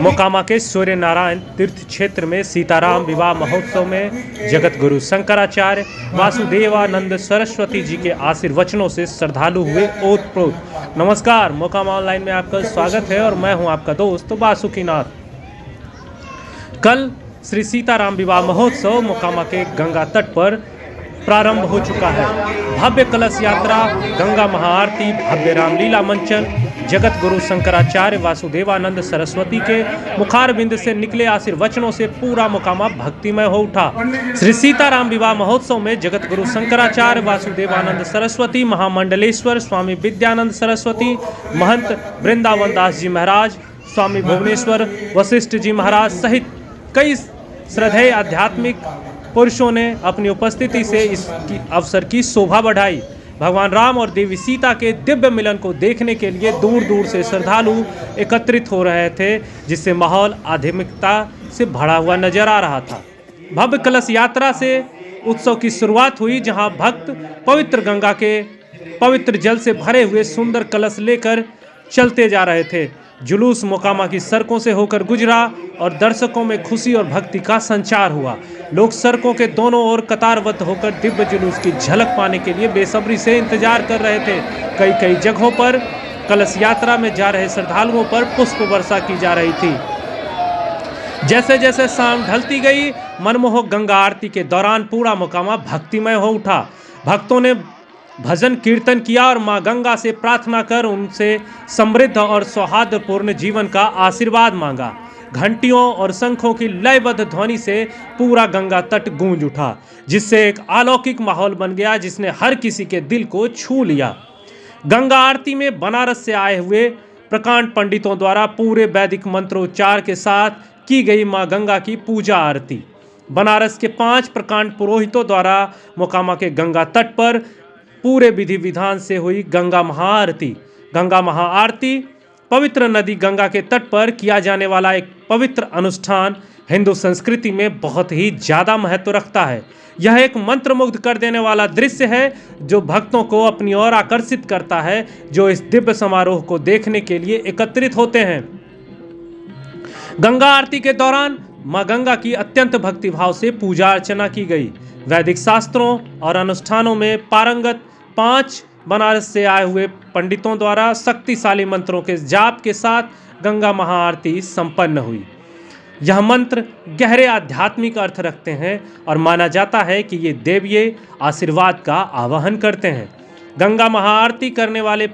मोकामा के सूर्य नारायण तीर्थ क्षेत्र में सीताराम विवाह महोत्सव में जगत गुरु शंकराचार्य वासुदेवानंद सरस्वती जी के आशीर्वचनों से श्रद्धालु हुए ओतप्रोत। नमस्कार, मोकामा ऑनलाइन में आपका स्वागत है और मैं हूं आपका दोस्त वासुकीनाथ। कल श्री सीताराम विवाह महोत्सव मोकामा के गंगा तट पर प्रारंभ हो चुका है। भव्य कलश यात्रा, गंगा महाआरती, भव्य रामलीला मंचन, जगत गुरु शंकराचार्य वासुदेवानंद सरस्वती के मुखारबिंद से निकले आशीर्वचनों से पूरा मोकामा भक्तिमय हो उठा। श्री सीताराम विवाह महोत्सव में जगत गुरु शंकराचार्य वासुदेवानंद सरस्वती, महामंडलेश्वर स्वामी विद्यानंद सरस्वती, महंत वृंदावन दास जी महाराज, स्वामी भुवनेश्वर वशिष्ठ जी महाराज सहित कई श्रद्धेय आध्यात्मिक पुरुषों ने अपनी उपस्थिति से इस अवसर की शोभा बढ़ाई। भगवान राम और देवी सीता के दिव्य मिलन को देखने के लिए दूर दूर से श्रद्धालु एकत्रित हो रहे थे, जिससे माहौल आध्यात्मिकता से भरा हुआ नजर आ रहा था। भव्य कलश यात्रा से उत्सव की शुरुआत हुई, जहां भक्त पवित्र गंगा के पवित्र जल से भरे हुए सुंदर कलश लेकर चलते जा रहे थे। जुलूस मोकामा की सड़कों से होकर गुजरा और दर्शकों में खुशी और भक्ति का संचार हुआ। लोग सड़कों के दोनों ओर कतारबद्ध होकर दिव्य जुलूस की झलक पाने के लिए बेसब्री से इंतजार कर रहे थे। कई जगहों पर कलश यात्रा में जा रहे श्रद्धालुओं पर पुष्प वर्षा की जा रही थी। जैसे जैसे शाम ढलती गई, मनमोहक गंगा आरती के दौरान पूरा मोकामा भक्तिमय हो उठा। भक्तों ने भजन कीर्तन किया और मां गंगा से प्रार्थना कर उनसे समृद्ध और सौहार्दपूर्ण जीवन का आशीर्वाद मांगा। घंटियों और शंखों की लयबद्ध ध्वनि से पूरा गंगा तट गूंज उठा, जिससे एक अलौकिक माहौल बन गया जिसने हर किसी के दिल को छू लिया। गंगा आरती में बनारस से आए हुए प्रकांड पंडितों द्वारा पूरे वैदिक मंत्रोच्चार के साथ की गई मां गंगा की पूजा आरती। बनारस के 5 प्रकांड पुरोहितों द्वारा मोकामा के गंगा तट पर पूरे विधि विधान से हुई गंगा महाआरती। गंगा महाआरती पवित्र नदी गंगा के तट पर किया जाने वाला एक पवित्र अनुष्ठान हिंदू संस्कृति में बहुत ही ज़्यादा महत्व रखता है। यह एक मंत्रमुग्ध कर देने वाला दृश्य है जो भक्तों को अपनी ओर आकर्षित करता है, जो इस दिव्य समारोह को देखने के लिए एकत्रित होते हैं। गंगा आरती के दौरान मां गंगा की अत्यंत भक्तिभाव से पूजा अर्चना की गई। वैदिक शास्त्रों और अनुष्ठानों में पारंगत 5 बनारस से आए हुए पंडितों द्वारा शक्तिशाली मंत्रों के जाप के साथ गंगा महाआरती संपन्न हुई। यह मंत्र गहरे आध्यात्मिक अर्थ रखते हैं और माना जाता है कि ये देवीय आशीर्वाद का आवाहन करते हैं। गंगा महाआरती करने वाले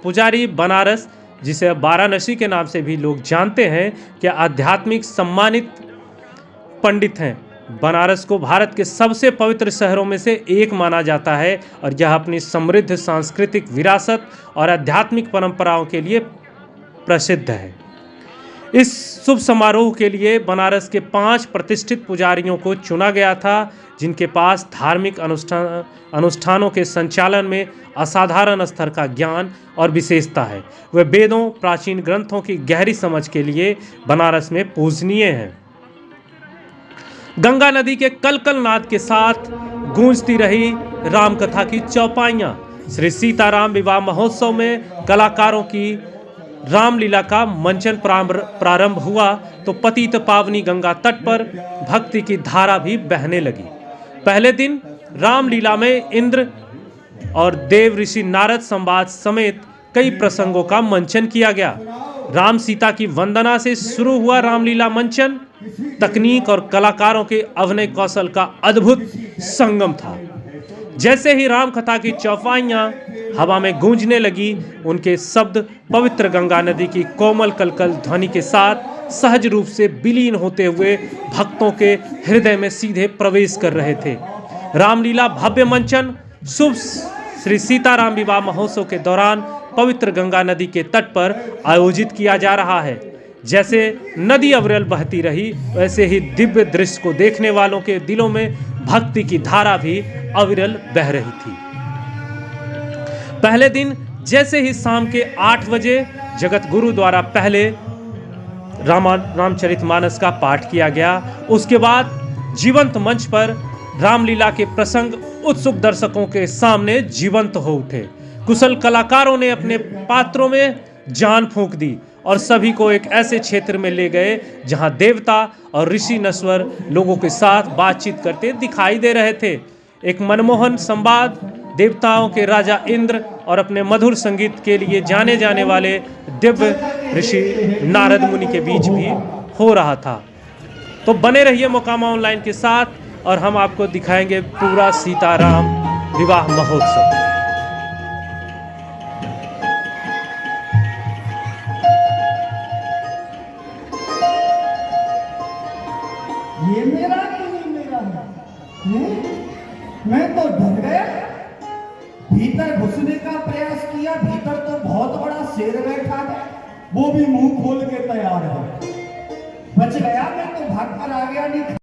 पुजारी बनारस, जिसे वाराणसी के नाम से भी लोग जानते हैं, के आध्यात्मिक सम्मानित पंडित हैं। बनारस को भारत के सबसे पवित्र शहरों में से एक माना जाता है और यह अपनी समृद्ध सांस्कृतिक विरासत और आध्यात्मिक परंपराओं के लिए प्रसिद्ध है। इस शुभ समारोह के लिए बनारस के 5 प्रतिष्ठित पुजारियों को चुना गया था, जिनके पास धार्मिक अनुष्ठानों के संचालन में असाधारण स्तर का ज्ञान और विशेषता है। वे वेदों, प्राचीन ग्रंथों की गहरी समझ के लिए बनारस में पूजनीय हैं। गंगा नदी के कलकल नाद के साथ गूंजती रही राम कथा की चौपाइयाँ। श्री सीताराम विवाह महोत्सव में कलाकारों की रामलीला का मंचन प्रारंभ हुआ तो पतित पावनी गंगा तट पर भक्ति की धारा भी बहने लगी। पहले दिन रामलीला में इंद्र और देव ऋषि नारद संवाद समेत कई प्रसंगों का मंचन किया गया। राम सीता की वंदना से शुरू हुआ रामलीला मंचन तकनीक और कलाकारों के अभिनय कौशल का अद्भुत संगम था। जैसे ही राम कथा की चौपाइयाँ हवा में गूंजने लगी, उनके शब्द पवित्र गंगा नदी की कोमल कलकल ध्वनि के साथ सहज रूप से विलीन होते हुए भक्तों के हृदय में सीधे प्रवेश कर रहे थे। रामलीला भव्य मंचन शुभ श्री सीताराम विवाह महोत्सव के दौरान पवित्र गंगा नदी के तट पर आयोजित किया जा रहा है। जैसे नदी अविरल बहती रही, वैसे ही दिव्य दृश्य को देखने वालों के दिलों में भक्ति की धारा भी अविरल बह रही थी। पहले दिन जैसे ही शाम के 8 बजे जगत गुरु द्वारा पहले रामचरितमानस का पाठ किया गया। उसके बाद जीवंत मंच पर रामलीला के प्रसंग उत्सुक दर्शकों के सामने जीवंत हो उठे। कुशल कलाकारों ने अपने पात्रों में जान फूंक दी और सभी को एक ऐसे क्षेत्र में ले गए जहां देवता और ऋषि नश्वर लोगों के साथ बातचीत करते दिखाई दे रहे थे। एक मनमोहन संवाद देवताओं के राजा इंद्र और अपने मधुर संगीत के लिए जाने जाने वाले दिव्य ऋषि नारद मुनि के बीच भी हो रहा था। तो बने रहिए मोकामा ऑनलाइन के साथ और हम आपको दिखाएंगे पूरा सीताराम विवाह महोत्सव। ये मेरा कि नहीं मेरा है? मैं तो डर गया। भीतर घुसने का प्रयास किया, भीतर तो बहुत बड़ा शेर बैठा है, वो भी मुंह खोल के तैयार है। बच गया, मैं तो भाग कर आ गया। नहीं